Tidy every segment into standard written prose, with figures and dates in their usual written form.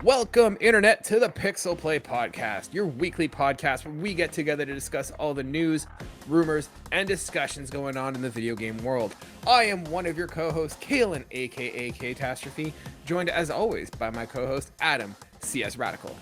Welcome, Internet, to the PixelPlay podcast, your weekly podcast where we get together to discuss all the news, rumors, and discussions going on in the video game world. I am one of your co-hosts, Kaylan, aka Ktastrophy, joined as always by my co-host, Adam, CSRadical.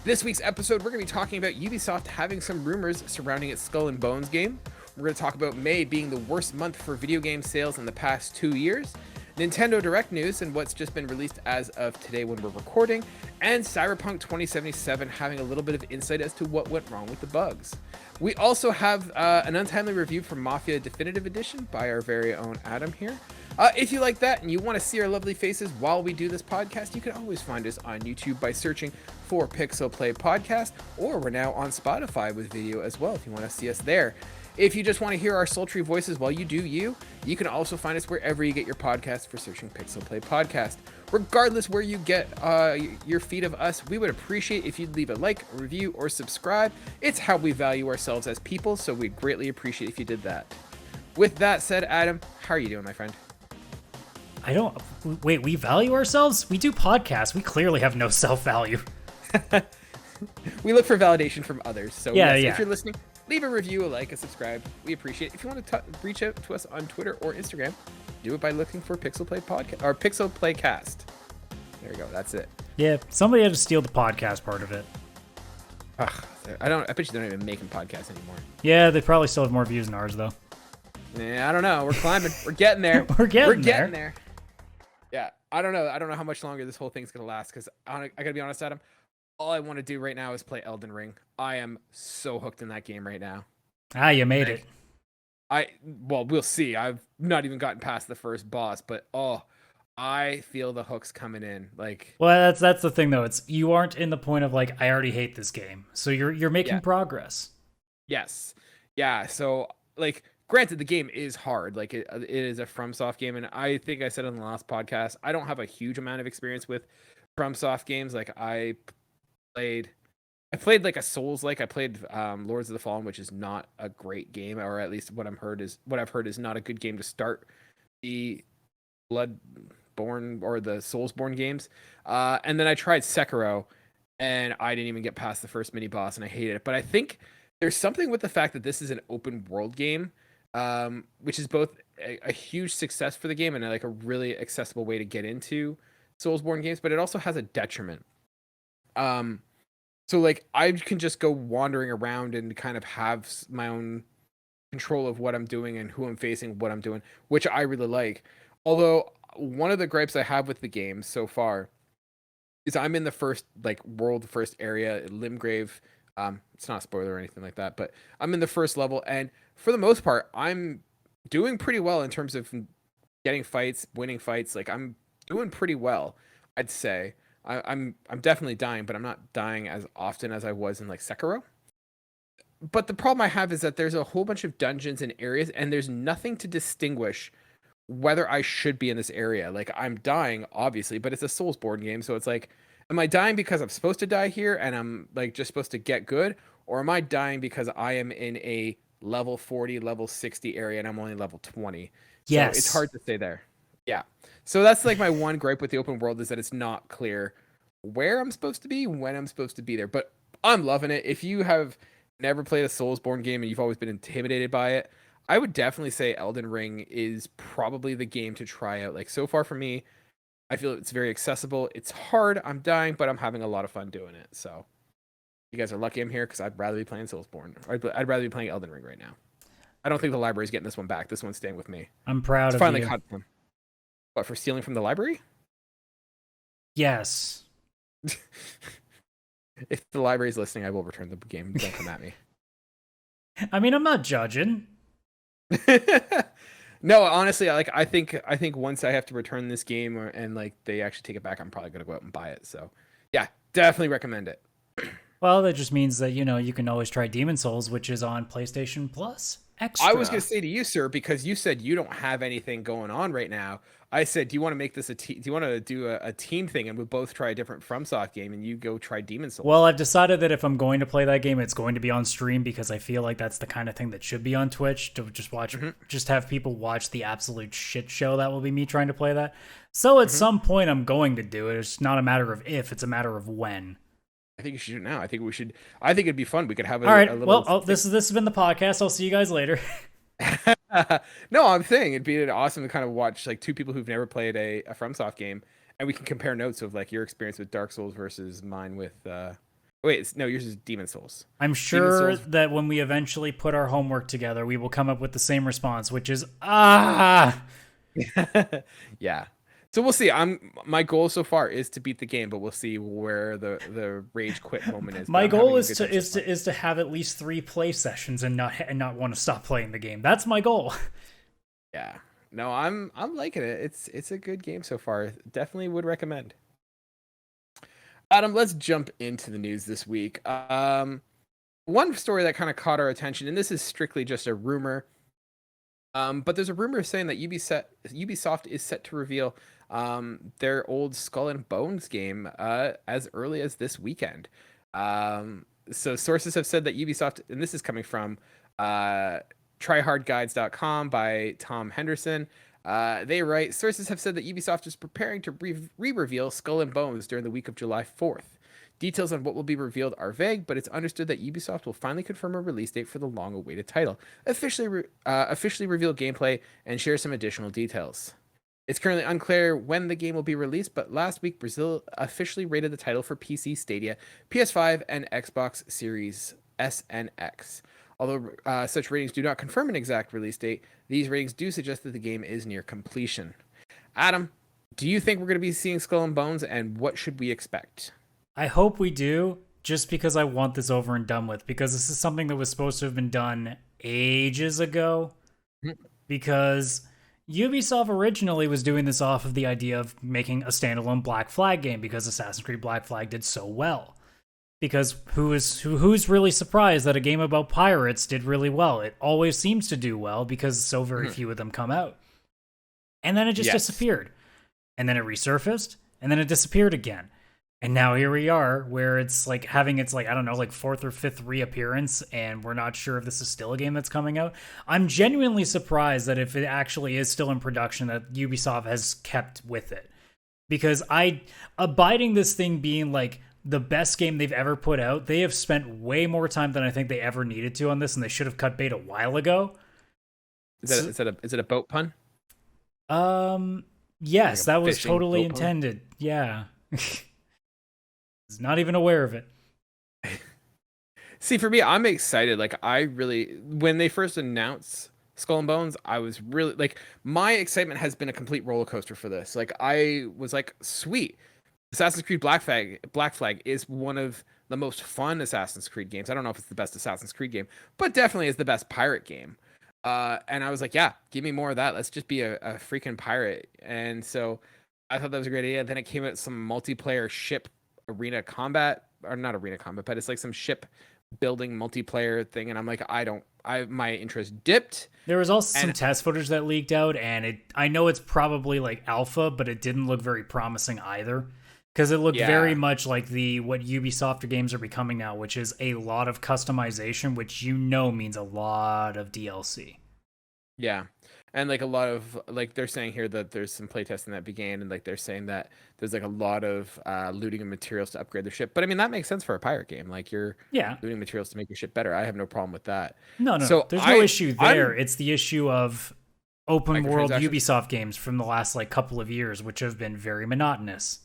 This week's episode, we're going to be talking about Ubisoft having some rumors surrounding its Skull and Bones game. We're going to talk about May being the worst month for video game sales in the past 2 years, Nintendo Direct news and what's just been released as of today when we're recording, and Cyberpunk 2077 having a little bit of insight as to what went wrong with the bugs. We also have an Untimely review from Mafia Definitive Edition by our very own Adam here. If you like that and you want to see our lovely faces while we do this podcast, you can always find us on YouTube by searching for PixelPlay Podcast, or we're now on Spotify with video as well if you want to see us there. If you just want to hear our sultry voices while you do you can also find us wherever you get your podcasts for searching PixelPlay Podcast. Regardless where you get your feed of us, we would appreciate if you'd leave a like, a review, or subscribe. It's how we value ourselves as people, so we'd greatly appreciate if you did that. With that said, Adam, how are you doing, my friend? Wait, we value ourselves? We do podcasts. We clearly have no self-value. We look for validation from others, so yeah. If you're listening, leave a review, a like, a subscribe. We appreciate it. If you want to reach out to us on Twitter or Instagram, do it by looking for PixelPlay Podcast or PixelPlaycast. There we go. That's it. Yeah, somebody had to steal the podcast part of it. Ugh, I bet you they're not even making podcasts anymore. Yeah, they probably still have more views than ours though. Nah, I don't know. We're climbing. We're getting there. We're getting there. Yeah, I don't know how much longer this whole thing's gonna last. Because I gotta be honest, Adam. All I want to do right now is play Elden Ring. I am so hooked in that game right now. Ah, you made it. Well, we'll see. I've not even gotten past the first boss, but I feel the hooks coming in. Well, that's the thing though. You aren't in the point of like I already hate this game, so you're making progress. Yes, yeah. So granted, the game is hard. It is a FromSoft game, and I think I said on the last podcast, I don't have a huge amount of experience with FromSoft games. I played like a Souls-like. I played Lords of the Fallen, which is not a great game, or at least what I've heard is not a good game to start the Bloodborne or the Soulsborne games. And then I tried Sekiro, and I didn't even get past the first mini boss, and I hated it. But I think there's something with the fact that this is an open world game, which is both a huge success for the game and a really accessible way to get into Soulsborne games, but it also has a detriment. So I can just go wandering around and kind of have my own control of what I'm doing and who I'm facing, what I'm doing, which I really like. Although one of the gripes I have with the game so far is I'm in the first first area, Limgrave. It's not a spoiler or anything like that, but I'm in the first level, and for the most part, I'm doing pretty well in terms of getting fights, winning fights. I'm doing pretty well, I'd say. I'm definitely dying, but I'm not dying as often as I was in Sekiro. But the problem I have is that there's a whole bunch of dungeons and areas, and there's nothing to distinguish whether I should be in this area. I'm dying, obviously, but it's a Soulsborne game, so it's am I dying because I'm supposed to die here and I'm just supposed to get good, or am I dying because I am in a level 40, level 60 area and I'm only level 20? Yes. So it's hard to say there. Yeah. So that's my one gripe with the open world is that it's not clear where I'm supposed to be, when I'm supposed to be there. But I'm loving it. If you have never played a Soulsborne game and you've always been intimidated by it, I would definitely say Elden Ring is probably the game to try out. So far for me, I feel it's very accessible. It's hard. I'm dying, but I'm having a lot of fun doing it. So you guys are lucky I'm here because I'd rather be playing Soulsborne. I'd rather be playing Elden Ring right now. I don't think the library's getting this one back. This one's staying with me. I'm proud of finally you. Caught them. What, for stealing from the library? Yes. If the library's listening, I will return the game. Don't come at me. I mean, I'm not judging. No, honestly, I think once I have to return this game and they actually take it back, I'm probably gonna go out and buy it. So, yeah, definitely recommend it. Well, that just means that, you can always try Demon Souls, which is on PlayStation Plus Extra. I was going to say to you, sir, because you said you don't have anything going on right now. I said, do you want to make this do you want to do a team thing and we both try a different FromSoft game and you go try Demon Souls? Well, I've decided that if I'm going to play that game, it's going to be on stream because I feel like that's the kind of thing that should be on Twitch to just watch, just have people watch the absolute shit show that will be me trying to play that. So at some point, I'm going to do it. It's not a matter of if, it's a matter of when. I think you should do it now. I think we should. I think it'd be fun. We could have All right. a little. Well, this has been the podcast. I'll see you guys later. No, I'm saying it'd be awesome to kind of watch like two people who've never played a FromSoft game, and we can compare notes of like your experience with Dark Souls versus mine with. No, yours is Demon Souls. I'm sure that when we eventually put our homework together, we will come up with the same response, which is Yeah. So we'll see. My goal so far is to beat the game, but we'll see where the rage quit moment is. My goal is to have at least 3 play sessions and not want to stop playing the game. That's my goal. Yeah. No, I'm liking it. It's a good game so far. Definitely would recommend. Adam, let's jump into the news this week. One story that kind of caught our attention, and this is strictly just a rumor. But there's a rumor saying that Ubisoft is set to reveal their old Skull and Bones game as early as this weekend. So sources have said that Ubisoft, and this is coming from tryhardguides.com by Tom Henderson. They write, sources have said that Ubisoft is preparing to re-reveal Skull and Bones during the week of July 4th. Details on what will be revealed are vague, but it's understood that Ubisoft will finally confirm a release date for the long-awaited title, officially reveal gameplay, and share some additional details. It's currently unclear when the game will be released, but last week Brazil officially rated the title for PC, Stadia, PS5, and Xbox Series S and X. Although such ratings do not confirm an exact release date, these ratings do suggest that the game is near completion. Adam, do you think we're going to be seeing Skull and Bones, and what should we expect? I hope we do, just because I want this over and done with, because this is something that was supposed to have been done ages ago, because Ubisoft originally was doing this off of the idea of making a standalone Black Flag game, because Assassin's Creed Black Flag did so well. Because who's really surprised that a game about pirates did really well? It always seems to do well, because so very few of them come out. And then it just disappeared. And then it resurfaced, and then it disappeared again. And now here we are, where it's like having its like, I don't know, like 4th or 5th reappearance, and we're not sure if this is still a game that's coming out. I'm genuinely surprised that if it actually is still in production, that Ubisoft has kept with it. Because abiding this thing being like the best game they've ever put out, they have spent way more time than I think they ever needed to on this, and they should have cut bait a while ago. Is it a boat pun? Yes, like that was totally intended. Yeah. Is not even aware of it. See, for me, I'm excited. Like, when they first announced Skull and Bones, I was really like, my excitement has been a complete roller coaster for this. Like, I was like, sweet. Assassin's Creed Black Flag is one of the most fun Assassin's Creed games. I don't know if it's the best Assassin's Creed game, but definitely is the best pirate game. And I was like, yeah, give me more of that. Let's just be a freaking pirate. And so I thought that was a great idea. Then it came out with some multiplayer ship arena combat, or not arena combat, but it's like some ship building multiplayer thing, and I'm like, my interest dipped. There was also some test footage that leaked out, and I know it's probably like alpha, but it didn't look very promising either, because it looked very much like what Ubisoft games are becoming now, which is a lot of customization, which means a lot of DLC. Yeah. And like a lot of, like, they're saying here that there's some playtesting that began, and like they're saying that there's like a lot of looting of materials to upgrade the ship. But I mean, that makes sense for a pirate game. Like, you're looting materials to make your ship better. I have no problem with that. No, so there's no issue there. It's the issue of open world Ubisoft games from the last like couple of years, which have been very monotonous.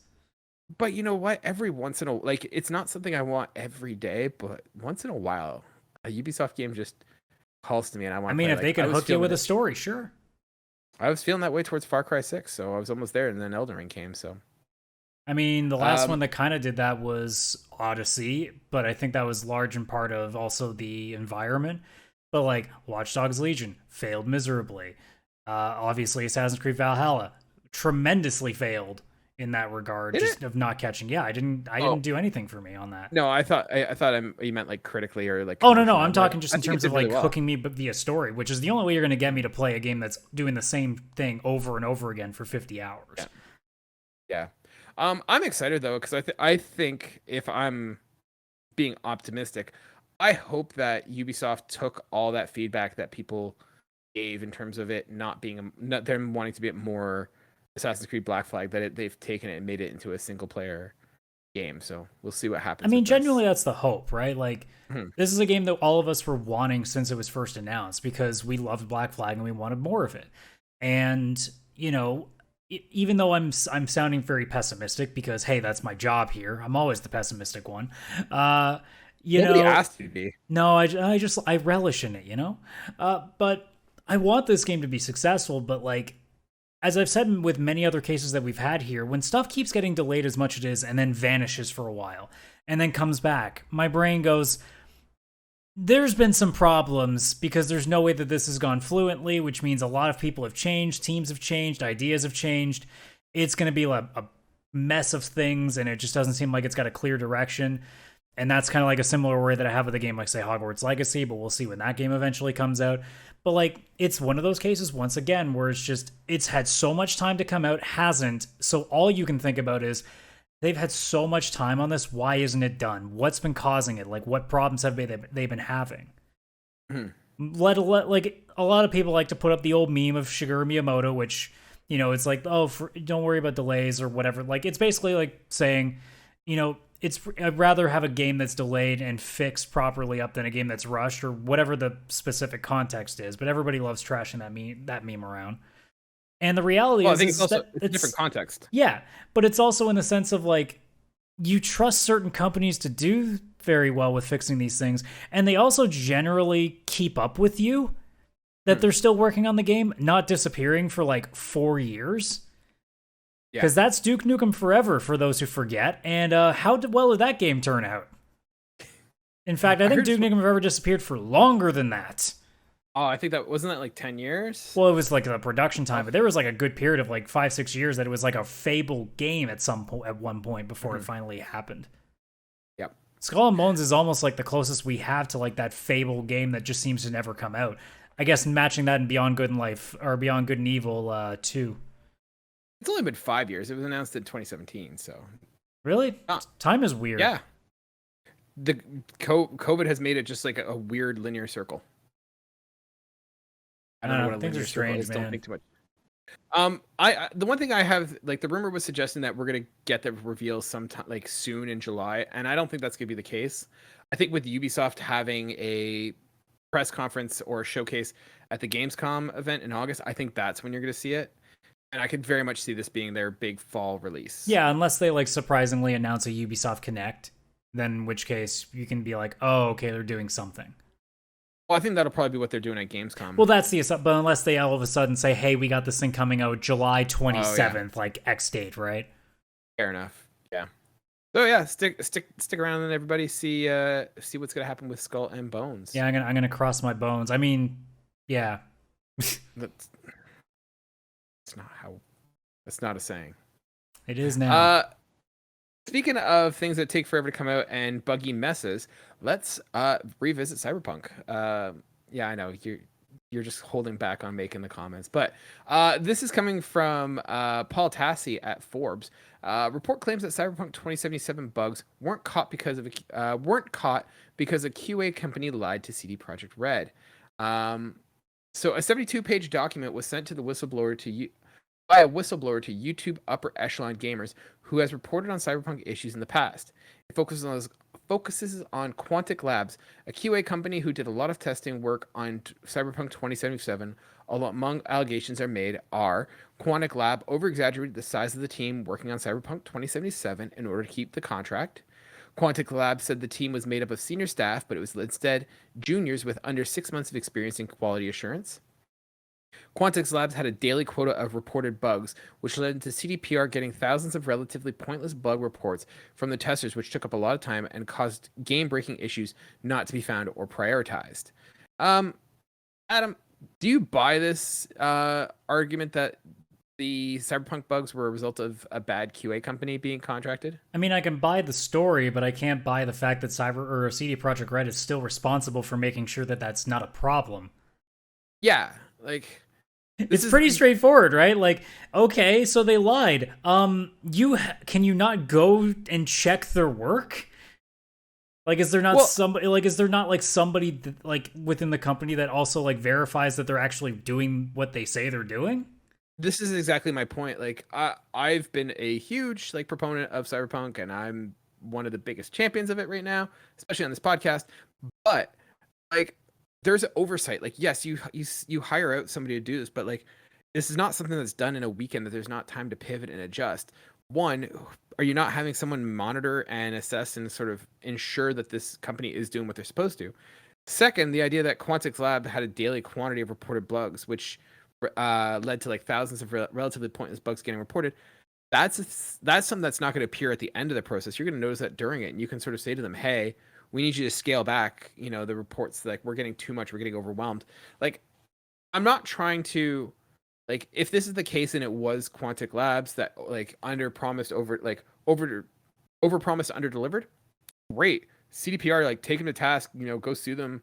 But you know what? Every once in a, like, it's not something I want every day, but once in a while, a Ubisoft game just calls to me, and I want. I mean, if they can hook you with a story, sure. I was feeling that way towards Far Cry 6, so I was almost there, and then Elden Ring came, so. I mean, the last one that kind of did that was Odyssey, but I think that was large in part of also the environment. But like Watch Dogs Legion failed miserably. Obviously, Assassin's Creed Valhalla tremendously failed in that regard, Did just it? of not catching. Yeah, I didn't do anything for me on that. No, I thought you meant like critically or like Oh no, commercially. I'm talking just I in think it terms of did really like well. hooking me via story, which is the only way you're going to get me to play a game that's doing the same thing over and over again for 50 hours. Yeah. Yeah. I'm excited though because I think if I'm being optimistic, I hope that Ubisoft took all that feedback that people gave in terms of it not being not them wanting to be more Assassin's Creed Black Flag, that they've taken it and made it into a single player game. So we'll see what I happens mean, with this. genuinely, that's the hope, right? Like, Mhm. this is a game that all of us were wanting since it was first announced because we loved Black Flag and we wanted more of it. And you know, even though I'm sounding very pessimistic because hey, that's my job here. I'm always the pessimistic one. Uh, you Nobody know, asked you to be. no, I relish in it, you know. But I want this game to be successful. But like, as I've said with many other cases that we've had here, when stuff keeps getting delayed as much as it is and then vanishes for a while and then comes back, my brain goes, there's been some problems because there's no way that this has gone fluently, which means a lot of people have changed, teams have changed, ideas have changed. It's going to be a mess of things, and it just doesn't seem like it's got a clear direction. And that's kind of like a similar worry that I have with a game like, say, Hogwarts Legacy, but we'll see when that game eventually comes out. But like, it's one of those cases, once again, where it's had so much time to come out, hasn't. So all you can think about is, they've had so much time on this. Why isn't it done? What's been causing it? Like, what problems have they been having? Like, a lot of people like to put up the old meme of Shigeru Miyamoto, which, you know, it's like, oh, don't worry about delays or whatever. Like, it's basically like saying, you know, I'd rather have a game that's delayed and fixed properly up than a game that's rushed or whatever the specific context is. But everybody loves trashing that meme around. And the reality Well, is, I think it's also that a different context. yeah, but it's also in the sense of like, you trust certain companies to do very well with fixing these things, and they also generally keep up with you that they're still working on the game, not disappearing for like 4 years. Because that's Duke Nukem Forever for those who forget. And how well did that game turn out? In fact, I think Duke Nukem Forever disappeared for longer than that. Oh, I think wasn't that like 10 years? Well, it was like the production time, but there was like a good period of like 5-6 years that it was like a Fable game at one point before it finally happened. Yep. Skull and Bones is almost like the closest we have to like that Fable game that just seems to never come out. I guess matching that in Beyond Good and Evil 2. It's only been 5 years. It was announced in 2017, so. Really? Time is weird. Yeah. The COVID has made it just like a weird linear circle. I don't know what a linear circle is. Don't think too much. The one thing I have, like, the rumor was suggesting that we're gonna get the reveal sometime like soon in July, and I don't think that's gonna be the case. I think with Ubisoft having a press conference or showcase at the Gamescom event in August, I think that's when you're gonna see it. And I could very much see this being their big fall release. Yeah, unless they like surprisingly announce a Ubisoft Connect, then in which case you can be like, oh, okay, they're doing something. Well, I think that'll probably be what they're doing at Gamescom. Well, that's but unless they all of a sudden say, hey, we got this thing coming out July 27th, like X date, right? Fair enough. Yeah. So yeah, stick around and everybody see what's gonna happen with Skull and Bones. Yeah, I'm gonna cross my bones. I mean, yeah. That's not a saying. It is now. Speaking of things that take forever to come out and buggy messes, let's revisit Cyberpunk. Yeah, I know you're just holding back on making the comments, but this is coming from Paul Tassi at Forbes. Report claims that Cyberpunk 2077 bugs weren't caught because a QA company lied to CD Projekt Red. So a 72-page document was sent to the whistleblower by a whistleblower to YouTube upper echelon gamers who has reported on Cyberpunk issues in the past. It focuses on Quantic Labs, a QA company who did a lot of testing work on Cyberpunk 2077. Among allegations are Quantic Lab over-exaggerated the size of the team working on Cyberpunk 2077 in order to keep the contract. Quantic Lab said the team was made up of senior staff, but it was instead juniors with under 6 months of experience in quality assurance. Quantic Labs had a daily quota of reported bugs, which led to CDPR getting thousands of relatively pointless bug reports from the testers, which took up a lot of time and caused game-breaking issues not to be found or prioritized. Adam, do you buy this argument that the Cyberpunk bugs were a result of a bad QA company being contracted? I mean, I can buy the story, but I can't buy the fact that CD Projekt Red is still responsible for making sure that that's not a problem. Yeah, like It's pretty straightforward, right? Like, okay, so they lied. Can you not go and check their work? Like, is there not somebody? Like, is there not like somebody that, like within the company that also like verifies that they're actually doing what they say they're doing? This is exactly my point. Like, I've been a huge like proponent of Cyberpunk, and I'm one of the biggest champions of it right now, especially on this podcast. But like, there's oversight. Like, yes, you hire out somebody to do this, but like, this is not something that's done in a weekend. That there's not time to pivot and adjust. One, are you not having someone monitor and assess and sort of ensure that this company is doing what they're supposed to? Something, the idea that Quantix Lab had a daily quantity of reported bugs, which led to like thousands of relatively pointless bugs getting reported. That's something that's not going to appear at the end of the process. You're going to notice that during it, and you can sort of say to them, "Hey, we need you to scale back. You know, the reports, like, we're getting too much. We're getting overwhelmed." Like, I'm not trying to, like, if this is the case and it was Quantic Labs that like under promised over promised under delivered, great. CDPR, like, take them to task. You know, go sue them.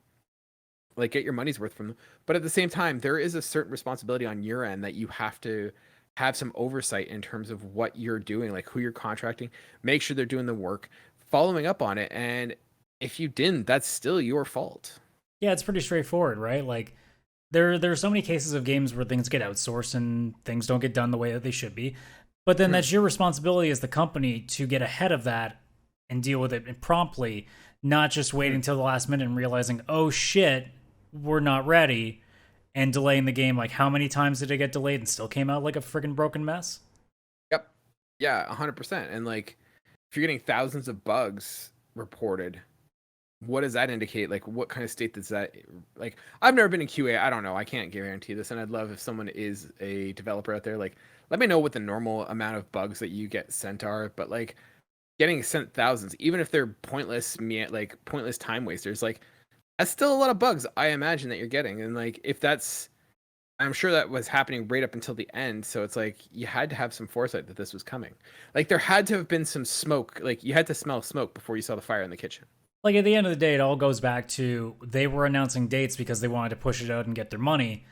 Like, get your money's worth from them. But at the same time, there is a certain responsibility on your end that you have to have some oversight in terms of what you're doing, like who you're contracting, make sure they're doing the work, following up on it. And if you didn't, that's still your fault. Yeah, it's pretty straightforward, right? Like, there are so many cases of games where things get outsourced and things don't get done the way that they should be. But then that's your responsibility as the company to get ahead of that and deal with it promptly, not just waiting until the last minute and realizing, oh shit, we're not ready, and delaying the game. Like, how many times did it get delayed and still came out like a friggin' broken mess? Yep. Yeah, 100%. And like, if you're getting thousands of bugs reported, what does that indicate? Like, what kind of state does that, like, I've never been in QA. I don't know. I can't guarantee this. And I'd love if someone is a developer out there, like, let me know what the normal amount of bugs that you get sent are. But like, getting sent thousands, even if they're pointless, pointless time wasters, like, that's still a lot of bugs, I imagine, that you're getting. And like, if that's, I'm sure that was happening right up until the end. So it's like, you had to have some foresight that this was coming. Like, there had to have been some smoke. Like, you had to smell smoke before you saw the fire in the kitchen. Like, at the end of the day, it all goes back to they were announcing dates because they wanted to push it out and get their money.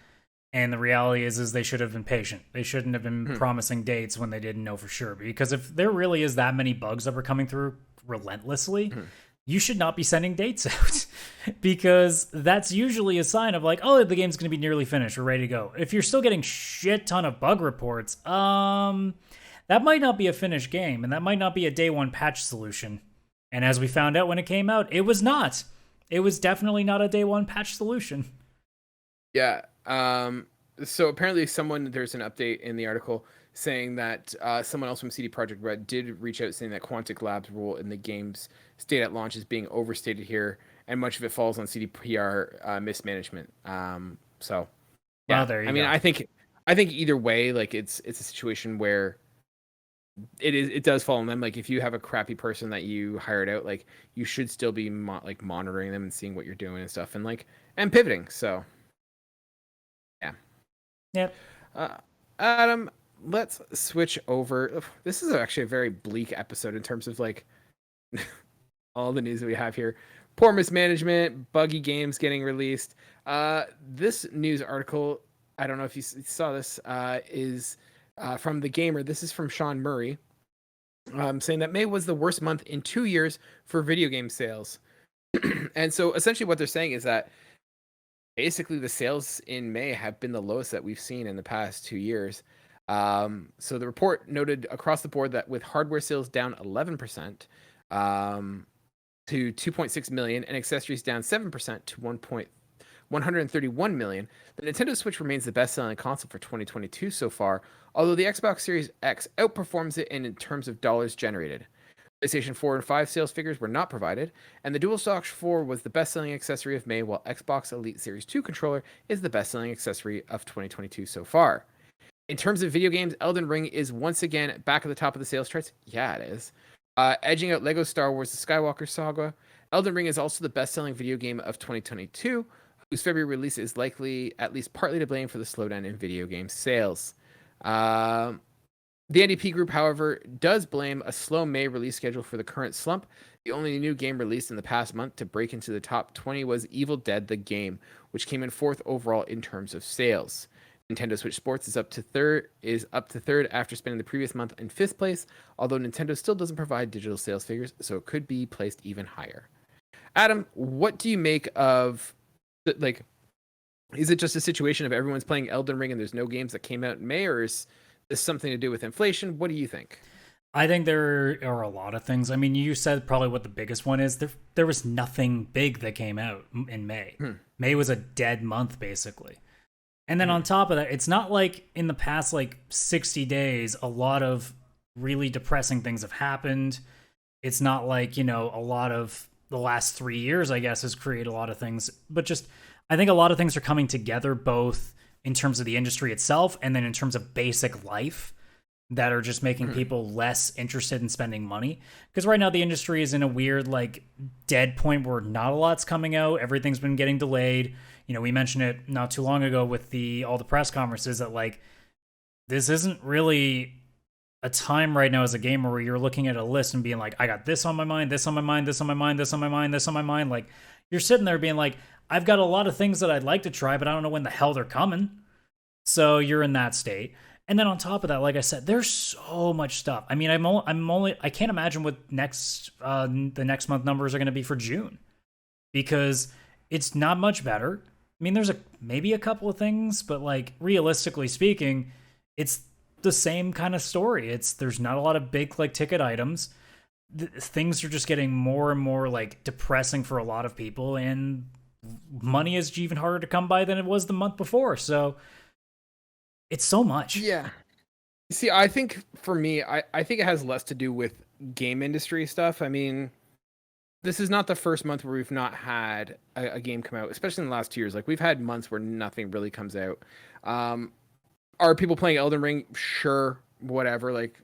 And the reality is they should have been patient. They shouldn't have been promising dates when they didn't know for sure. Because if there really is that many bugs that were coming through relentlessly, you should not be sending dates out, because that's usually a sign of like, oh, the game's going to be nearly finished. We're ready to go. If you're still getting shit ton of bug reports, that might not be a finished game, and that might not be a day one patch solution. And as we found out when it came out, it was not. It was definitely not a day one patch solution. Yeah. So apparently there's an update in the article saying that someone else from CD Projekt Red did reach out saying that Quantic Lab's role in the game's state at launch is being overstated here, and much of it falls on CDPR mismanagement. So yeah, well, there you go. I think either way, like, it's a situation where it does fall on them. Like, if you have a crappy person that you hired out, like, you should still be monitoring them and seeing what you're doing and stuff, and like, and pivoting. So yeah. Yep. Adam, let's switch over. This is actually a very bleak episode in terms of like all the news that we have here. Poor mismanagement, buggy games getting released. This news article, I don't know if you saw this, is from The Gamer. This is from Sean Murray, saying that May was the worst month in 2 years for video game sales. And so essentially what they're saying is that basically the sales in May have been the lowest that we've seen in the past 2 years. So the report noted across the board that with hardware sales down 11% to 2.6 million and accessories down 7% to 131 million, the Nintendo Switch remains the best-selling console for 2022 so far, although the Xbox Series X outperforms it in terms of dollars generated. PlayStation 4 and 5 sales figures were not provided, and the DualShock 4 was the best-selling accessory of May, while Xbox Elite Series 2 controller is the best-selling accessory of 2022 so far. In terms of video games, Elden Ring is once again back at the top of the sales charts. Yeah, it is. Edging out Lego Star Wars The Skywalker Saga, Elden Ring is also the best-selling video game of 2022, whose February release is likely at least partly to blame for the slowdown in video game sales. Um, the NDP group, however, does blame a slow May release schedule for the current slump. The only new game released in the past month to break into the top 20 was Evil Dead the Game, which came in fourth overall in terms of sales. Nintendo Switch Sports is up to third after spending the previous month in fifth place, although Nintendo still doesn't provide digital sales figures, so it could be placed even higher. Adam, what do you make of like is it just a situation of everyone's playing Elden Ring and there's no games that came out in May, or is this something to do with inflation? What do you think? I think there are a lot of things. I mean, you said probably what the biggest one is. There was nothing big that came out in May. May was a dead month, basically. And then on top of that, it's not like in the past, like 60 days, a lot of really depressing things have happened. It's not like, a lot of the last 3 years, I guess, has created a lot of things. But just, I think a lot of things are coming together, both in terms of the industry itself and then in terms of basic life, that are just making people less interested in spending money. Because right now the industry is in a weird, like, dead point where not a lot's coming out. Everything's been getting delayed. We mentioned it not too long ago with all the press conferences that, like, this isn't really a time right now as a gamer where you're looking at a list and being like, I got this on my mind, this on my mind, this on my mind, this on my mind, this on my mind. Like, you're sitting there being like, I've got a lot of things that I'd like to try, but I don't know when the hell they're coming. So you're in that state. And then on top of that, like I said, there's so much stuff. I mean, I can't imagine what the next month numbers are going to be for June, because it's not much better. I mean, there's maybe a couple of things, but, like, realistically speaking, it's the same kind of story. There's not a lot of big, like, ticket items. Things are just getting more and more, like, depressing for a lot of people, and money is even harder to come by than it was the month before. So it's so much. Yeah. See, I think for me, I think it has less to do with game industry stuff. I mean, this is not the first month where we've not had a game come out, especially in the last 2 years. Like, we've had months where nothing really comes out. Are people playing Elden Ring? Sure, whatever. Like,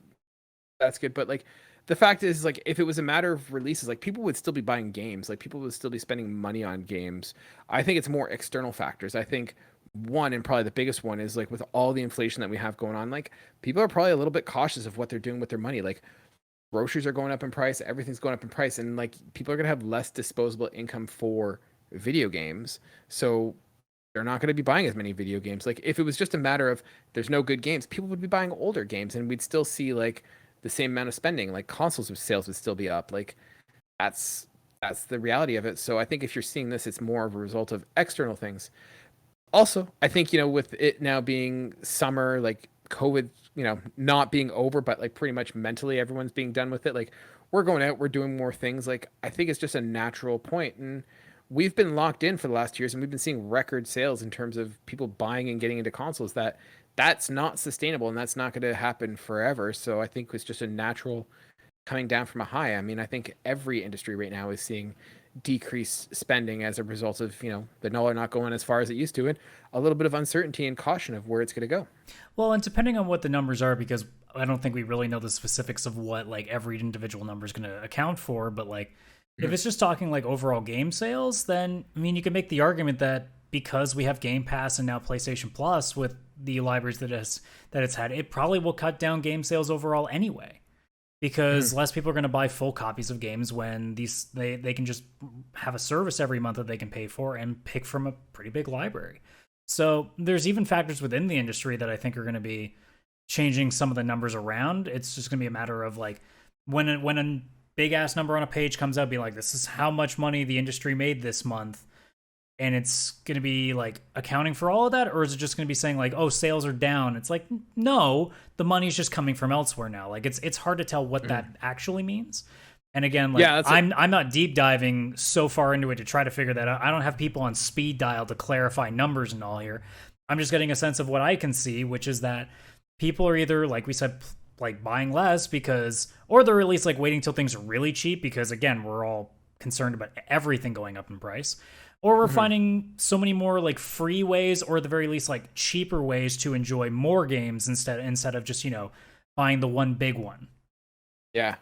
that's good. But, like, the fact is, like, if it was a matter of releases, like, people would still be buying games. Like, people would still be spending money on games. I think it's more external factors. I think one, and probably the biggest one, is, like, with all the inflation that we have going on, like, people are probably a little bit cautious of what they're doing with their money. Like, groceries are going up in price, everything's going up in price, and, like, people are going to have less disposable income for video games. So they're not going to be buying as many video games. Like, if it was just a matter of there's no good games, people would be buying older games, and we'd still see, like, the same amount of spending. Like, consoles sales would still be up. Like, that's the reality of it. So I think if you're seeing this, it's more of a result of external things. Also, I think, with it now being summer, like, COVID, not being over, but, like, pretty much mentally everyone's being done with it. Like, we're going out, we're doing more things. Like, I think it's just a natural point. And we've been locked in for the last 2 years, and we've been seeing record sales in terms of people buying and getting into consoles. That's not sustainable, and that's not going to happen forever. So I think it's just a natural coming down from a high. I mean, I think every industry right now is seeing decreased spending as a result of, the dollar not going as far as it used to, and a little bit of uncertainty and caution of where it's going to go. Well, and depending on what the numbers are, because I don't think we really know the specifics of what, like, every individual number is going to account for, but, like, if it's just talking, like, overall game sales, then, I mean, you can make the argument that because we have Game Pass and now PlayStation Plus with the libraries that it's had, it probably will cut down game sales overall anyway, because less people are going to buy full copies of games when they can just have a service every month that they can pay for and pick from a pretty big library. So there's even factors within the industry that I think are going to be changing some of the numbers around. It's just going to be a matter of, like, when a big ass number on a page comes out, be like, this is how much money the industry made this month, and it's going to be, like, accounting for all of that, or is it just going to be saying, like, oh, sales are down? It's like, no, the money's just coming from elsewhere now. Like, it's hard to tell what that actually means. And again, like, yeah, I'm not deep diving so far into it to try to figure that out. I don't have people on speed dial to clarify numbers and all here. I'm just getting a sense of what I can see, which is that people are either, like we said, like, buying less or they're at least, like, waiting till things are really cheap, because, again, we're all concerned about everything going up in price. Or we're finding so many more, like, free ways, or at the very least, like, cheaper ways to enjoy more games instead of just, buying the one big one. Yeah.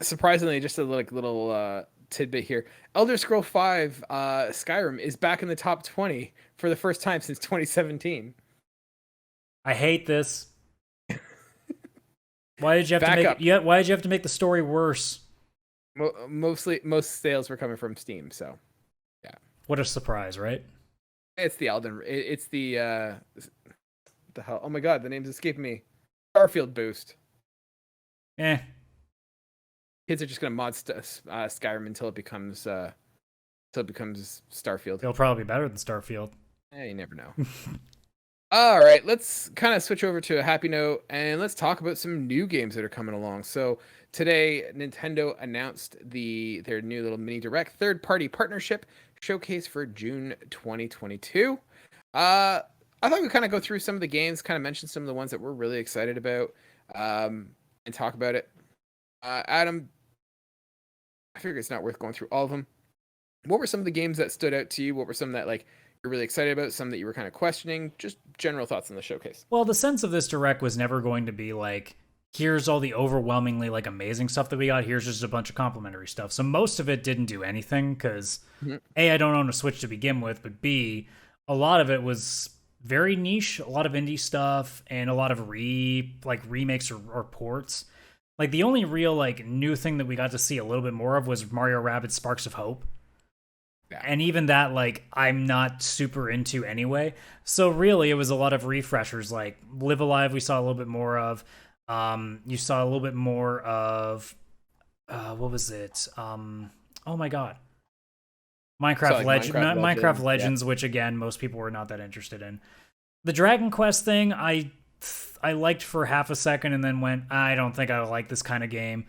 Surprisingly, just a little tidbit here. Elder Scrolls V Skyrim is back in the top 20 for the first time since 2017. I hate this. Why did you have Back to make up. why did you have to make the story worse? Most sales were coming from Steam, so yeah. What a surprise, right? It's the It's the hell. Oh my god, the name's escaping me. Starfield boost. Eh. Kids are just gonna mod Skyrim until it becomes Starfield. It'll probably be better than Starfield. You never know. All right, let's kind of switch over to a happy note and let's talk about some new games that are coming along. So today, Nintendo announced their new little mini direct third-party partnership showcase for June 2022. I thought we'd kind of go through some of the games, kind of mention some of the ones that we're really excited about, and talk about it. Adam, I figure it's not worth going through all of them. What were some of the games that stood out to you? What were some that you're really excited about? Some that you were kind of questioning? Just general thoughts on the showcase. Well, the sense of this direct was never going to be here's all the overwhelmingly amazing stuff that we got. Here's just a bunch of complimentary stuff. So most of it didn't do anything because A, I don't own a Switch to begin with, but B, a lot of it was very niche, a lot of indie stuff, and a lot of remakes or ports. The only real new thing that we got to see a little bit more of was Mario Rabbids Sparks of Hope. Yeah. And even that, I'm not super into anyway. So really, it was a lot of refreshers. Live Alive, we saw a little bit more of. You saw a little bit more of. What was it? Oh my god. Minecraft Legends, yeah. Which again, most people were not that interested in. The Dragon Quest thing, I liked for half a second and then went, I don't think I like this kind of game.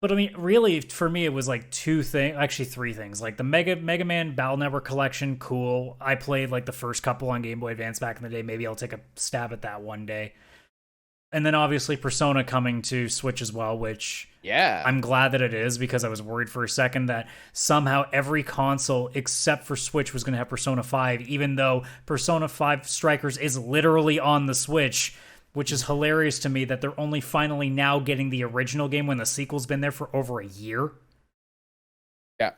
But I mean, really, for me, it was three things. The Mega Man Battle Network Collection, cool. I played the first couple on Game Boy Advance back in the day. Maybe I'll take a stab at that one day. And then obviously Persona coming to Switch as well, which I'm glad that it is, because I was worried for a second that somehow every console except for Switch was going to have Persona 5, even though Persona 5 Strikers is literally on the Switch. Which is hilarious to me that they're only finally now getting the original game when the sequel's been there for over a year. Yeah.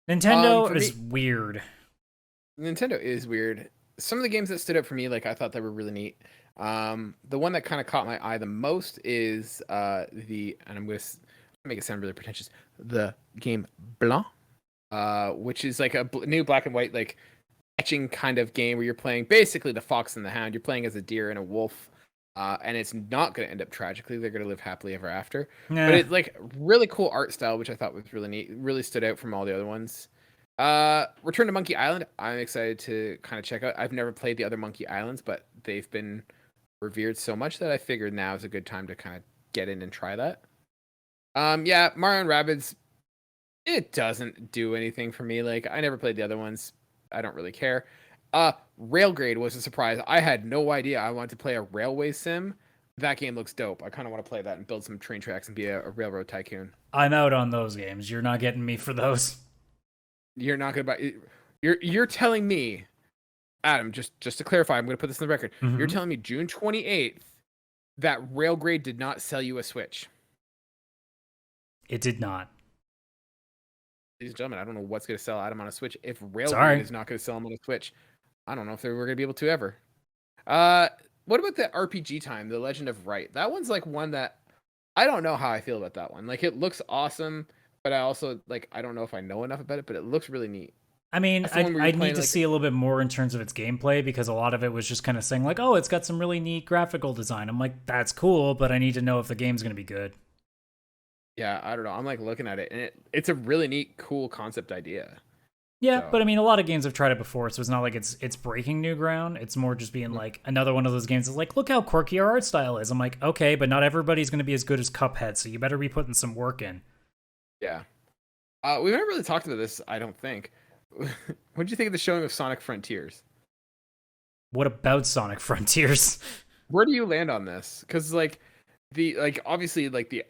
Nintendo is weird. Nintendo is weird. Some of the games that stood out for me, I thought that were really neat. The one that kind of caught my eye the most is and I'm going to make it sound really pretentious, the game Blanc, which is a new black and white, etching kind of game where you're playing basically the Fox and the Hound. You're playing as a deer and a wolf. And it's not going to end up tragically. They're going to live happily ever after. Yeah. But it's really cool art style, which I thought was really neat. It really stood out from all the other ones. Return to Monkey Island. I'm excited to kind of check out. I've never played the other Monkey Islands, but they've been revered so much that I figured now is a good time to kind of get in and try that. Yeah, Mario and Rabbids. It doesn't do anything for me. I never played the other ones. I don't really care. Railgrade was a surprise. I had no idea I wanted to play a railway sim. That game looks dope. I kind of want to play that and build some train tracks and be a railroad tycoon. I'm out on those games. You're not getting me for those. You're not gonna buy. You're telling me, Adam. Just to clarify, I'm gonna put this in the record. Mm-hmm. You're telling me June 28th that Railgrade did not sell you a Switch. It did not. Ladies and gentlemen, I don't know what's gonna sell Adam on a Switch if Railgrade is not gonna sell him on a Switch. I don't know if they were going to be able to ever. What about the RPG Time, The Legend of Wright? That one's one that I don't know how I feel about that one. It looks awesome, but I also I don't know if I know enough about it, but it looks really neat. I mean, I need to see a little bit more in terms of its gameplay, because a lot of it was just kind of saying oh, it's got some really neat graphical design. I'm that's cool, but I need to know if the game's going to be good. Yeah, I don't know. I'm looking at it, and it's a really neat, cool concept idea. Yeah, so. But I mean, a lot of games have tried it before, so it's not it's breaking new ground. It's more just being another one of those games that's look how quirky our art style is. I'm okay, but not everybody's going to be as good as Cuphead, so you better be putting some work in. Yeah. We've never really talked about this, I don't think. What did you think of the showing of Sonic Frontiers? What about Sonic Frontiers? Where do you land on this? Because obviously the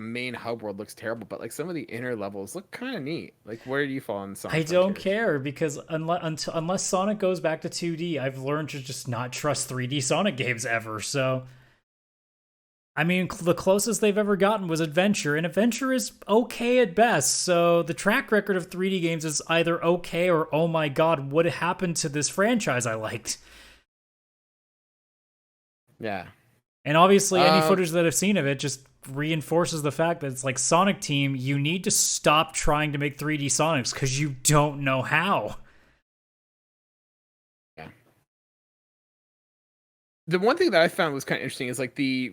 main hub world looks terrible, but some of the inner levels look kind of neat. Where do you fall on Sonic? I don't care, because unless Sonic goes back to 2D, I've learned to just not trust 3D Sonic games ever. So I mean, the closest they've ever gotten was Adventure, and Adventure is okay at best. So the track record of 3D games is either okay or oh my god, what happened to this franchise I liked? Yeah. And obviously, any footage that I've seen of it just reinforces the fact that it's like Sonic Team, you need to stop trying to make 3D Sonics because you don't know how. Yeah. The one thing that I found was kind of interesting is like the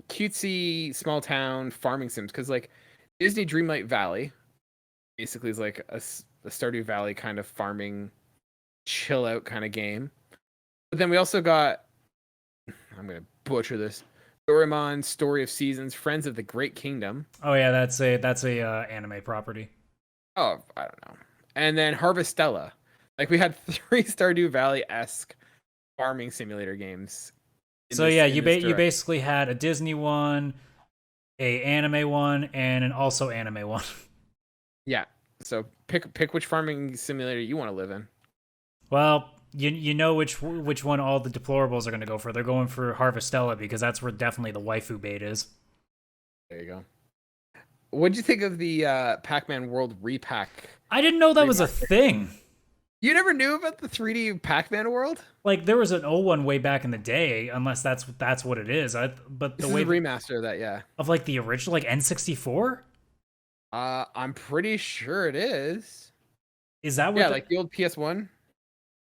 cutesy small town farming sims, because like Disney Dreamlight Valley basically is like a Stardew Valley kind of farming chill out kind of game. But then we also got, I'm gonna butcher this, Doraemon Story of Seasons, Friends of the Great Kingdom. Oh yeah, that's a anime property. Oh, I don't know. And then Harvestella. Like we had 3 Stardew Valley-esque farming simulator games. So yeah, you basically had a Disney one, a anime one, and an also anime one. Yeah. So pick which farming simulator you want to live in. Well, you know which one all the deplorables are going to go for. They're going for Harvestella because that's where definitely the waifu bait is. There you go. What'd you think of the Pac-Man World repack? I didn't know that was a thing. You never knew about the 3D Pac-Man World? Like there was an old one way back in the day, unless that's what it is. But this is a remaster of that, yeah. Of like the original, like N64. I'm pretty sure it is. Is that what? Yeah, like the old PS1.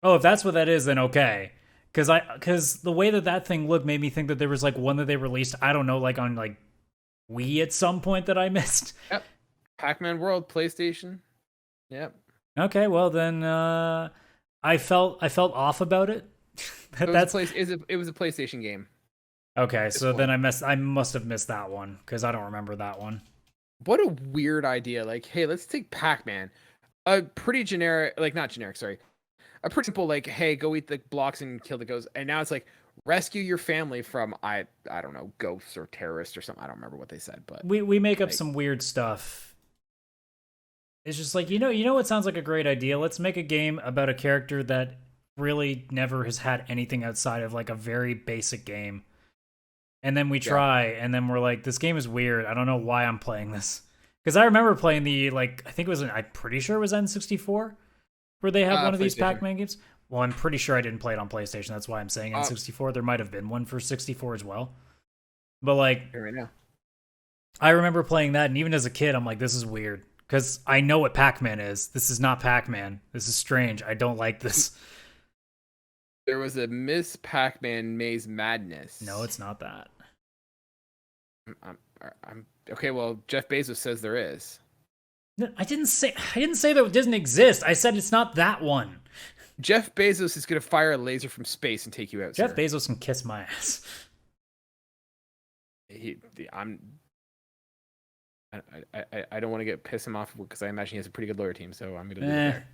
Oh, if that's what that is, then okay. Because the way that thing looked made me think that there was like one that they released. I don't know, like on like Wii at some point that I missed. Yep. Pac-Man World, PlayStation. Yep. Okay, well then I felt off about it. It was a PlayStation game. Okay, so then I must have missed that one because I don't remember that one. What a weird idea! Like, hey, let's take Pac-Man, a pretty generic, like not generic, sorry, a pretty simple, like, hey, go eat the blocks and kill the ghosts, and now it's like rescue your family from I don't know, ghosts or terrorists or something. I don't remember what they said, but we make up some weird stuff. It's just like, you know what sounds like a great idea? Let's make a game about a character that really never has had anything outside of like a very basic game. And then we try, and then we're like, this game is weird. I don't know why I'm playing this. Because I remember playing I'm pretty sure it was N64, where they had one of these Pac-Man games. Well, I'm pretty sure I didn't play it on PlayStation. That's why I'm saying N64. There might have been one for 64 as well. But like, right now, I remember playing that, and even as a kid, I'm like, this is weird. Because I know what Pac-Man is. This is not Pac-Man. This is strange. I don't like this. There was a Miss Pac-Man Maze Madness. No, it's not that. I'm okay. Well, Jeff Bezos says there is. No, I didn't say that it doesn't exist. I said it's not that one. Jeff Bezos is going to fire a laser from space and take you out. Jeff Bezos can kiss my ass. I don't want to piss him off because I imagine he has a pretty good lawyer team, so I'm going to do it there.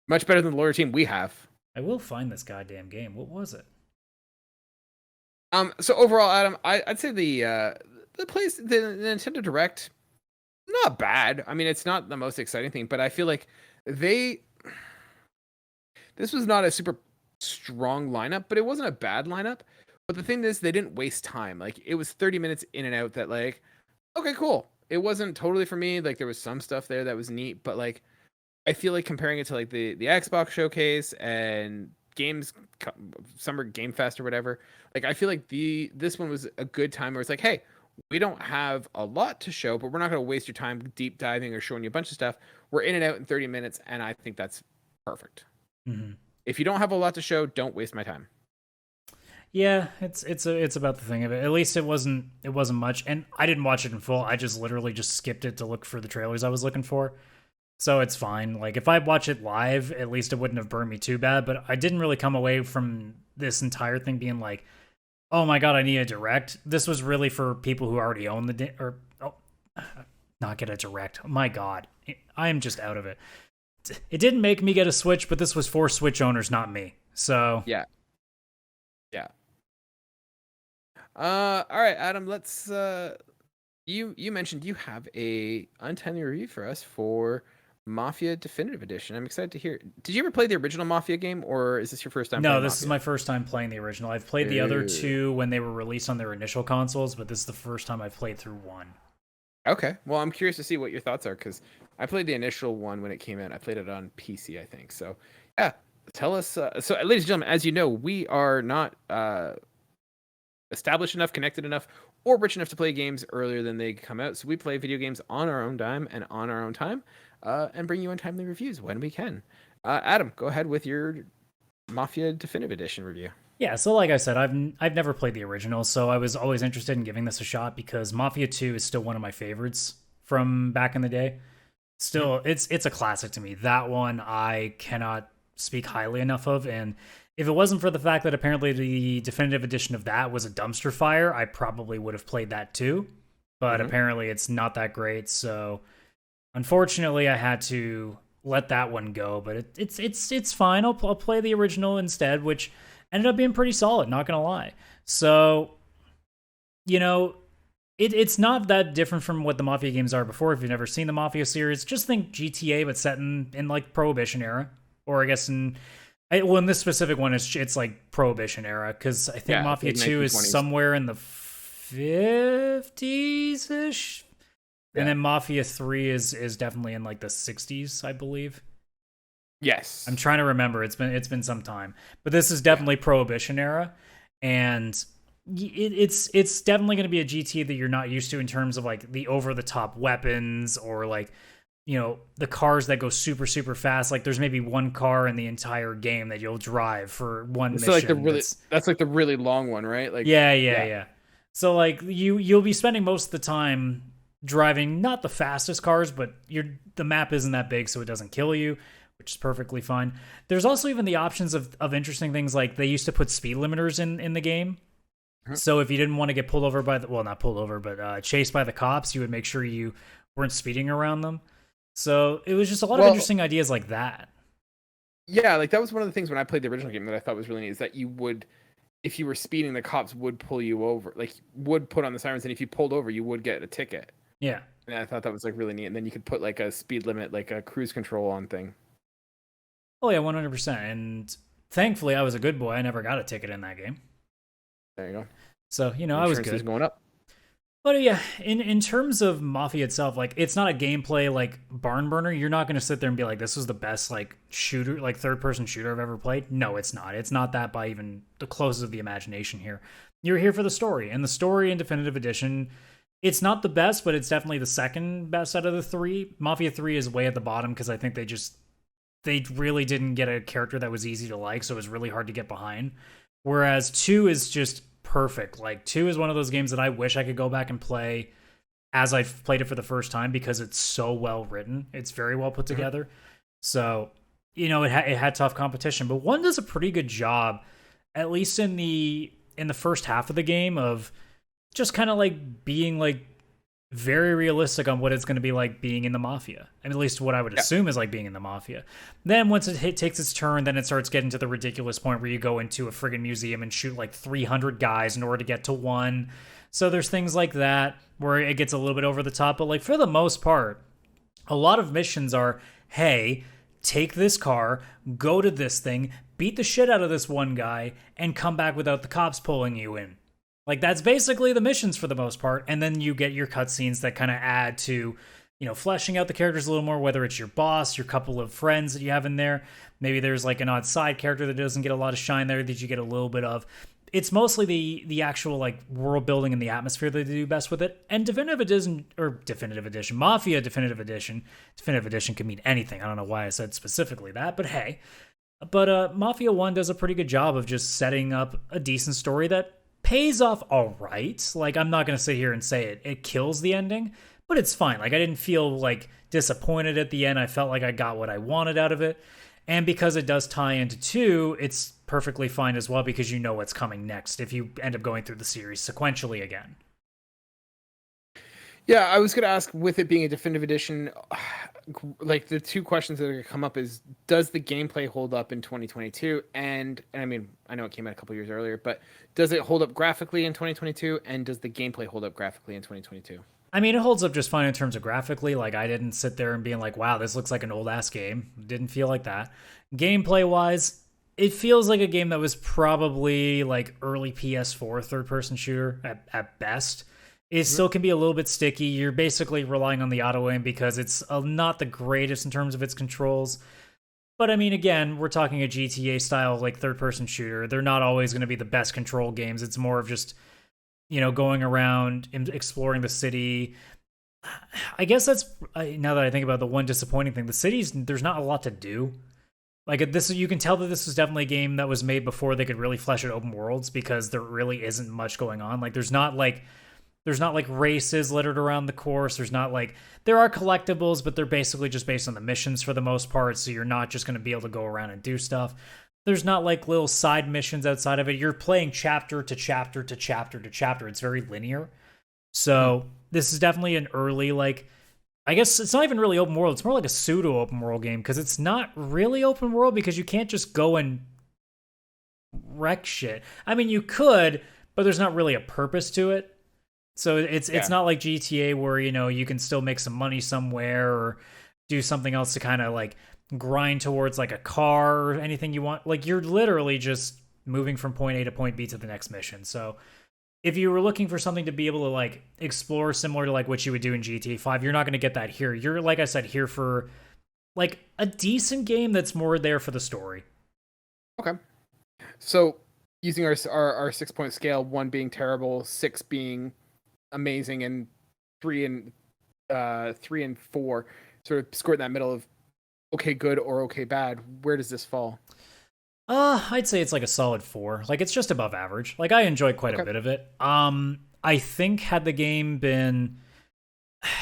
Much better than the lawyer team we have. I will find this goddamn game. What was it? So overall, Adam, I'd say the Nintendo Direct, not bad. I mean, it's not the most exciting thing, but I feel like this was not a super strong lineup, but it wasn't a bad lineup. But the thing is, they didn't waste time. Like, it was 30 minutes in and out that, like, okay, cool. It wasn't totally for me. Like, there was some stuff there that was neat, but, like, I feel like comparing it to, like, the Xbox showcase and Summer Game Fest or whatever, like, I feel like this one was a good time where it's like, hey, we don't have a lot to show, but we're not going to waste your time deep diving or showing you a bunch of stuff. We're in and out in 30 minutes, and I think that's perfect. Mm-hmm. If you don't have a lot to show, don't waste my time. Yeah, it's about the thing of it. At least it wasn't much, and I didn't watch it in full. I just literally just skipped it to look for the trailers I was looking for. So it's fine. Like, if I watch it live, at least it wouldn't have burned me too bad, but I didn't really come away from this entire thing being like, oh my god, I need a direct. This was really for people who already own not get a direct. My god, I am just out of it. It didn't make me get a Switch, but this was for Switch owners, not me. So yeah. All right, Adam. Let's. You mentioned you have a Untimely review for us for Mafia Definitive Edition. I'm excited to hear. Did you ever play the original Mafia game, or is this your first time? No, this is my first time playing the original. I've played the other two when they were released on their initial consoles, but this is the first time I've played through one. Okay, well, I'm curious to see what your thoughts are because I played the initial one when it came out. I played it on PC, I think. So yeah, tell us. So, ladies and gentlemen, as you know, we are not established enough, connected enough, or rich enough to play games earlier than they come out. So we play video games on our own dime and on our own time, and bring you untimely reviews when we can. Adam, go ahead with your Mafia Definitive Edition review. Yeah, so like I said, I've never played the original, so I was always interested in giving this a shot because Mafia 2 is still one of my favorites from back in the day. Still, it's a classic to me. That one I cannot speak highly enough of, and if it wasn't for the fact that apparently the definitive edition of that was a dumpster fire, I probably would have played that too. But apparently it's not that great, so unfortunately I had to let that one go. But it's fine. I'll play the original instead, which ended up being pretty solid, not gonna lie. So, you know, it's not that different from what the Mafia games are before. If you've never seen the Mafia series, just think GTA, but set in like Prohibition era, or I guess in this specific one, it's like Prohibition era, because I think Mafia 2 is somewhere in the 50s ish, and then Mafia 3 is definitely in like the 60s, I believe. Yes, I'm trying to remember. It's been some time, but this is definitely Prohibition era, and it's definitely going to be a GTA that you're not used to in terms of like the over the top weapons or like, you know, the cars that go super super fast. Like there's maybe one car in the entire game that you'll drive for one mission. Like that's like the really long one, right? Like yeah. So like you'll be spending most of the time driving not the fastest cars, but the map isn't that big, so it doesn't kill you, which is perfectly fine. There's also even the options of interesting things, like they used to put speed limiters in the game. So if you didn't want to get pulled over not pulled over, but chased by the cops, you would make sure you weren't speeding around them. So it was just a lot of interesting ideas like that. Yeah, like that was one of the things when I played the original game that I thought was really neat, is that you would, if you were speeding, the cops would pull you over, like would put on the sirens, and if you pulled over, you would get a ticket. Yeah. And I thought that was like really neat. And then you could put like a speed limit, like a cruise control on thing. Oh yeah, 100%. And thankfully I was a good boy. I never got a ticket in that game. There you go. So, you know, I was good. Is going up. But yeah, in terms of Mafia itself, like it's not a gameplay like barn burner. You're not going to sit there and be like, this is the best like shooter, like third person shooter I've ever played. No, it's not. It's not that by even the closest of the imagination here. You're here for the story, and the story in Definitive Edition, it's not the best, but it's definitely the second best out of the three. Mafia 3 is way at the bottom because I think they really didn't get a character that was easy to like, so it was really hard to get behind. Whereas 2 is just perfect. Like 2 is one of those games that I wish I could go back and play as I've played it for the first time because it's so well written. It's very well put together. So, you know, it had tough competition, but 1 does a pretty good job, at least in the first half of the game, of just kind of like being like very realistic on what it's going to be like being in the Mafia. I mean, at least what I would assume is like being in the Mafia. Then once it takes its turn, then it starts getting to the ridiculous point where you go into a friggin' museum and shoot like 300 guys in order to get to 1. So there's things like that where it gets a little bit over the top. But like for the most part, a lot of missions are, hey, take this car, go to this thing, beat the shit out of this one guy, and come back without the cops pulling you in. Like, that's basically the missions for the most part. And then you get your cutscenes that kind of add to, you know, fleshing out the characters a little more, whether it's your boss, your couple of friends that you have in there. Maybe there's like an odd side character that doesn't get a lot of shine there that you get a little bit of. It's mostly the actual like world building and the atmosphere that they do best with it. And Definitive Edition, Mafia Definitive Edition can mean anything. I don't know why I said specifically that, but hey. But Mafia 1 does a pretty good job of just setting up a decent story that pays off all right. Like, I'm not going to sit here and say it kills the ending, but it's fine. Like, I didn't feel like disappointed at the end. I felt like I got what I wanted out of it. And because it does tie into 2, it's perfectly fine as well because you know what's coming next if you end up going through the series sequentially again. Yeah, I was going to ask, with it being a definitive edition, like the two questions that are going to come up is, does the gameplay hold up in 2022? And I mean, I know it came out a couple years earlier, but does it hold up graphically in 2022? And does the gameplay hold up graphically in 2022? I mean, it holds up just fine in terms of graphically. Like, I didn't sit there and being like, wow, this looks like an old-ass game. Didn't feel like that. Gameplay-wise, it feels like a game that was probably like early PS4 third-person shooter at best. It still can be a little bit sticky. You're basically relying on the auto aim because it's not the greatest in terms of its controls. But I mean, again, we're talking a GTA style like third person shooter. They're not always going to be the best control games. It's more of just going around and exploring the city. I guess that's now that I think about the one disappointing thing. The cities, there's not a lot to do. Like this, you can tell that this was definitely a game that was made before they could really flesh out open worlds because there really isn't much going on. Like there's not like races littered around the course. There are collectibles, but they're basically just based on the missions for the most part. So you're not just going to be able to go around and do stuff. There's not like little side missions outside of it. You're playing chapter to chapter to chapter to chapter. It's very linear. So this is definitely an early, like, I guess it's not even really open world. It's more like a pseudo open world game because it's not really open world because you can't just go and wreck shit. I mean, you could, but there's not really a purpose to it. So it's not like GTA where, you can still make some money somewhere or do something else to kind of like grind towards like a car or anything you want. Like you're literally just moving from point A to point B to the next mission. So if you were looking for something to be able to like explore similar to like what you would do in GTA 5, you're not going to get that here. You're, like I said, here for like a decent game that's more there for the story. Okay. So using our 6-point scale, 1 being terrible, 6 being amazing, and 3 and 4 sort of squirt in that middle of okay good or okay bad. Where does this fall? I'd say it's like a solid 4. Like it's just above average. Like I enjoyed quite a bit of it. I think had the game been,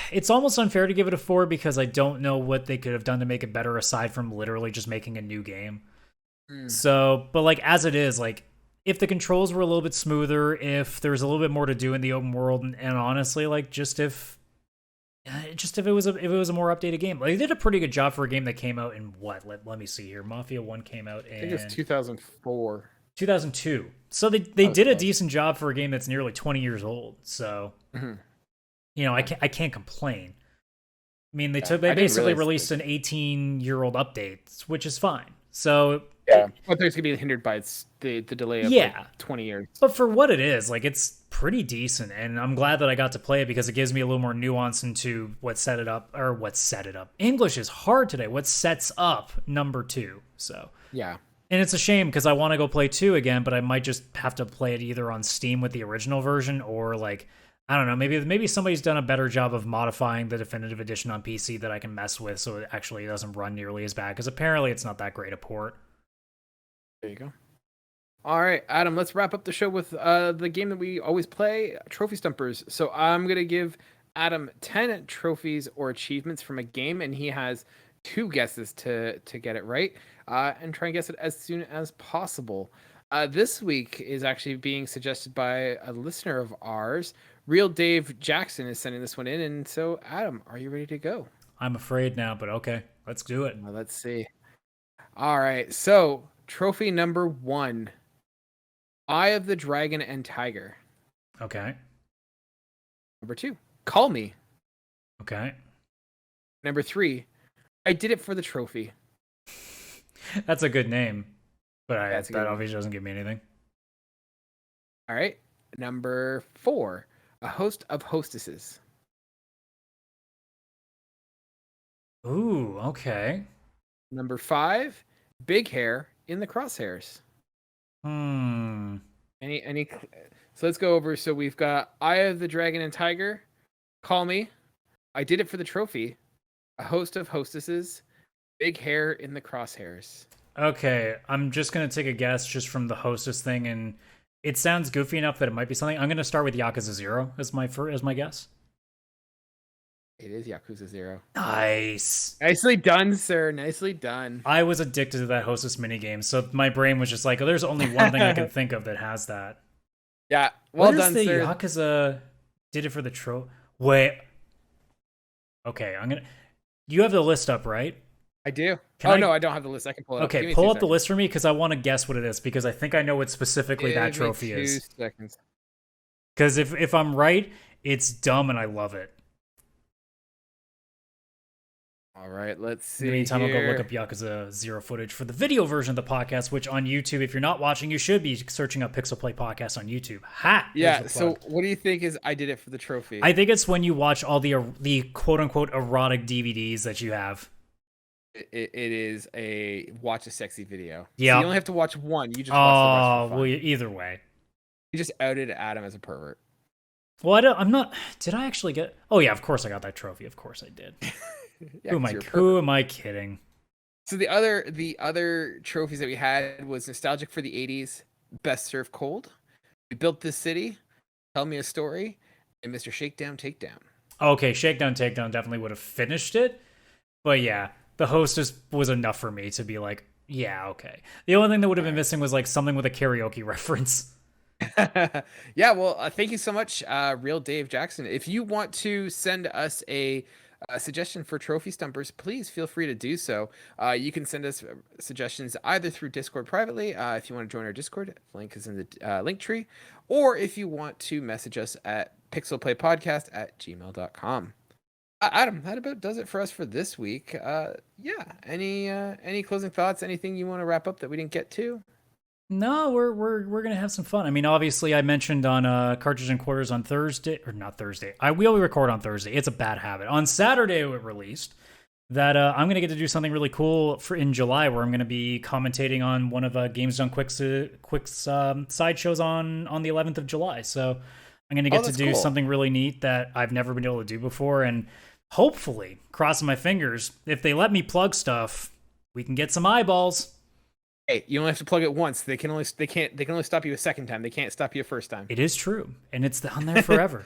it's almost unfair to give it a 4 because I don't know what they could have done to make it better aside from literally just making a new game. So, but like as it is, like if the controls were a little bit smoother, if there's a little bit more to do in the open world, and honestly, like just if it was a more updated game, like they did a pretty good job for a game that came out in what? Let me see here. Mafia 1 came out in, I think it's 2004, 2002. So they did a decent job for a game that's nearly 20 years old. So I can't complain. I mean, they basically released an 18-year-old update, which is fine. So but there's gonna be hindered by the delay of like 20 years. But for what it is, like it's pretty decent, and I'm glad that I got to play it because it gives me a little more nuance into what set it up. English is hard today. What sets up number 2? So yeah, and it's a shame because I want to go play 2 again, but I might just have to play it either on Steam with the original version or like I don't know, maybe somebody's done a better job of modifying the definitive edition on PC that I can mess with so it actually doesn't run nearly as bad because apparently it's not that great a port. There you go. All right, Adam, let's wrap up the show with the game that we always play, Trophy Stumpers. So I'm going to give Adam 10 trophies or achievements from a game, and he has 2 guesses to get it right and try and guess it as soon as possible. This week is actually being suggested by a listener of ours. Real Dave Jackson is sending this one in, and so Adam, are you ready to go? I'm afraid now, but okay, let's do it. Well, let's see. All right, so trophy number 1. Eye of the Dragon and Tiger. Okay. Number 2, Call Me. Okay. Number 3, I Did It for the Trophy. That's a good name, but that obviously doesn't give me anything. All right. Number 4, A Host of Hostesses. Ooh, okay. Number 5, Big Hair in the Crosshairs. Any so let's go over. So we've got Eye of the Dragon and Tiger, Call Me, I Did It for the Trophy, A Host of Hostesses, Big Hair in the Crosshairs. Okay, I'm just gonna take a guess just from the hostess thing, and it sounds goofy enough that it might be something. I'm gonna start with Yakuza 0 as my guess. It is Yakuza 0. Nice. Nicely done, sir. Nicely done. I was addicted to that hostess minigame, so my brain was just like, oh, there's only one thing I can think of that has that. Yeah, well what done, is the sir. Yakuza Did It for the Tro... Wait. Okay, you have the list up, right? I do. No, I don't have the list. I can pull it up. Okay, pull up the list for me because I want to guess what it is because I think I know what specifically that trophy is. 2 seconds. Because if I'm right, it's dumb and I love it. All right, let's see. In the meantime, here. I'll go look up Yakuza 0 footage for the video version of the podcast, which on YouTube, if you're not watching, you should be searching up PixelPlay Podcast on YouTube. Ha! Yeah, so what do you think is I Did It for the Trophy? I think it's when you watch all the quote-unquote erotic DVDs that you have. It is a watch a sexy video. Yeah. So you only have to watch one. You just watch the rest for fun. Well, either way. You just outed Adam as a pervert. Well, I'm not. Did I actually get? Oh yeah, of course I got that trophy. Of course I did. Yeah, Who am I kidding? So the other trophies that we had was nostalgic for the 80s, best served cold. We built this city. Tell me a story, and Mr. Shakedown Takedown. Okay, Shakedown Takedown definitely would have finished it, but yeah, the hostess was enough for me to be like, yeah, okay. The only thing that would have been missing was like something with a karaoke reference. Yeah, well, thank you so much, Real Dave Jackson. If you want to send us a suggestion for Trophy Stumpers, please feel free to do so. You can send us suggestions either through Discord privately, if you want to join our Discord, link is in the link tree, or if you want to message us at pixelplaypodcast@gmail.com. Adam, that about does it for us for this week. Yeah, any closing thoughts? Anything you want to wrap up that we didn't get to? No, we're gonna have some fun. I mean, obviously, I mentioned on Cartridge and Quarters on Thursday, or not Thursday. We always record on Thursday. It's a bad habit. On Saturday, it released that I'm gonna get to do something really cool for in July, where I'm gonna be commentating on one of Games Done Quick's sideshows on the 11th of July. So I'm gonna get to do something really neat that I've never been able to do before, and hopefully, crossing my fingers, if they let me plug stuff, we can get some eyeballs. Hey, you only have to plug it once. They can only stop you a second time. They can't stop you a first time. It is true, and it's on there forever.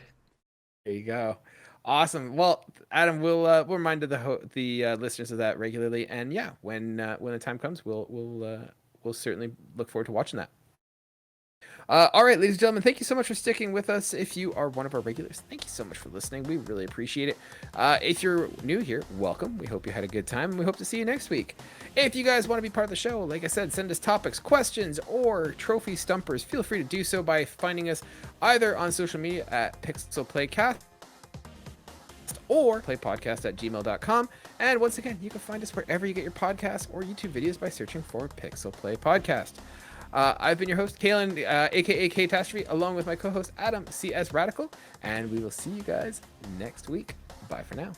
There you go. Awesome. Well, Adam, we'll remind the listeners of that regularly, and yeah, when the time comes, we'll certainly look forward to watching that. All right, ladies and gentlemen, thank you so much for sticking with us. If you are one of our regulars, thank you so much for listening. We really appreciate it. If you're new here, welcome. We hope you had a good time, and we hope to see you next week. If you guys want to be part of the show, like I said, send us topics, questions, or trophy stumpers. Feel free to do so by finding us either on social media at pixelplaycast or playpodcast@gmail.com. And once again, you can find us wherever you get your podcasts or YouTube videos by searching for Pixel Play Podcast. I've been your host, Kaylan, aka Ktastrophy, along with my co-host Adam, CSRadical, and we will see you guys next week. Bye for now.